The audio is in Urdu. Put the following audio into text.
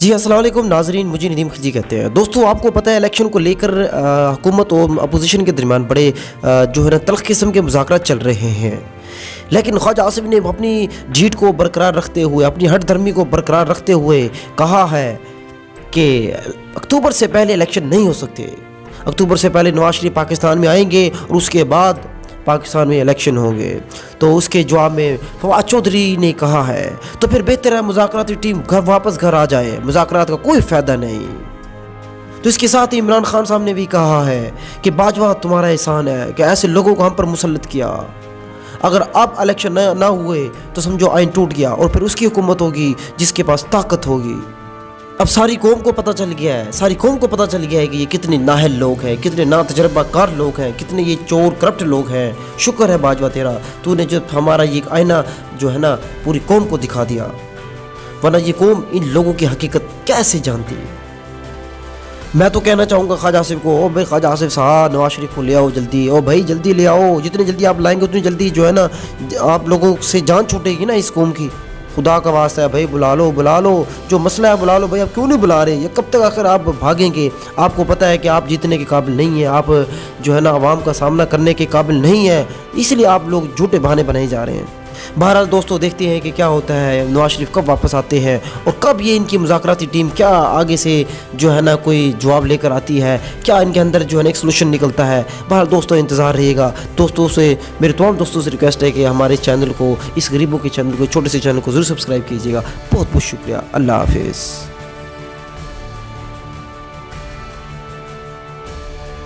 جی السلام علیکم ناظرین، مجھے ندیم خلجی کہتے ہیں۔ دوستو آپ کو پتہ ہے الیکشن کو لے کر حکومت اور اپوزیشن کے درمیان بڑے جو ہے نا تلخ قسم کے مذاکرات چل رہے ہیں، لیکن خواجہ آصف نے اپنی جیت کو برقرار رکھتے ہوئے، اپنی ہٹ دھرمی کو برقرار رکھتے ہوئے کہا ہے کہ اکتوبر سے پہلے الیکشن نہیں ہو سکتے۔ اکتوبر سے پہلے نواز شریف پاکستان میں آئیں گے اور اس کے بعد پاکستان میں الیکشن ہوں گے۔ تو اس کے جواب میں فواد چودھری نے کہا ہے تو پھر بہتر ہے مذاکراتی ٹیم واپس گھر آ جائے، مذاکرات کا کوئی فائدہ نہیں۔ تو اس کے ساتھ ہی عمران خان صاحب نے بھی کہا ہے کہ باجوہ تمہارا احسان ہے کہ ایسے لوگوں کو ہم پر مسلط کیا، اگر اب الیکشن نہ ہوئے تو سمجھو آئین ٹوٹ گیا اور پھر اس کی حکومت ہوگی جس کے پاس طاقت ہوگی۔ اب ساری قوم کو پتہ چل گیا ہے، ساری قوم کو پتہ چل گیا ہے کہ یہ کتنے نااہل لوگ ہیں، کتنے ناتجربہ کار لوگ ہیں، کتنے یہ چور کرپٹ لوگ ہیں۔ شکر ہے باجوہ تیرا، تو نے جو ہمارا یہ آئینہ جو ہے نا پوری قوم کو دکھا دیا، ورنہ یہ قوم ان لوگوں کی حقیقت کیسے جانتی۔ میں تو کہنا چاہوں گا خواجہ آصف کو، او بھائی خواجہ آصف صاحب نواز شریف کو لے آؤ جلدی، او بھائی جلدی لے آؤ، جتنے جلدی آپ لائیں گے اتنی جلدی جو ہے نا آپ لوگوں سے جان چھوٹے گی نا اس قوم کی۔ خدا کا واسطہ ہے بھائی، بلا لو، جو مسئلہ ہے بلا لو بھائی۔ آپ کیوں نہیں بلا رہے؟ یہ کب تک آخر آپ بھاگیں گے؟ آپ کو پتہ ہے کہ آپ جیتنے کے قابل نہیں ہیں، آپ جو ہے نا عوام کا سامنا کرنے کے قابل نہیں ہیں، اس لیے آپ لوگ جھوٹے بہانے بنائے جا رہے ہیں۔ بہرحال دوستو دیکھتے ہیں کہ کیا ہوتا ہے، نواز شریف کب واپس آتے ہیں اور کب یہ ان کی مذاکراتی ٹیم کیا آگے سے جو ہے نا کوئی جواب لے کر آتی ہے، کیا ان کے اندر جو ہے نا ایک سلوشن نکلتا ہے۔ بہرحال دوستو انتظار رہیے گا۔ دوستوں سے میرے تمام دوستوں سے ریکویسٹ ہے کہ ہمارے چینل کو، اس غریبوں کے چینل کو، چھوٹے سے چینل کو ضرور سبسکرائب کیجیے گا۔ بہت بہت شکریہ، اللہ حافظ۔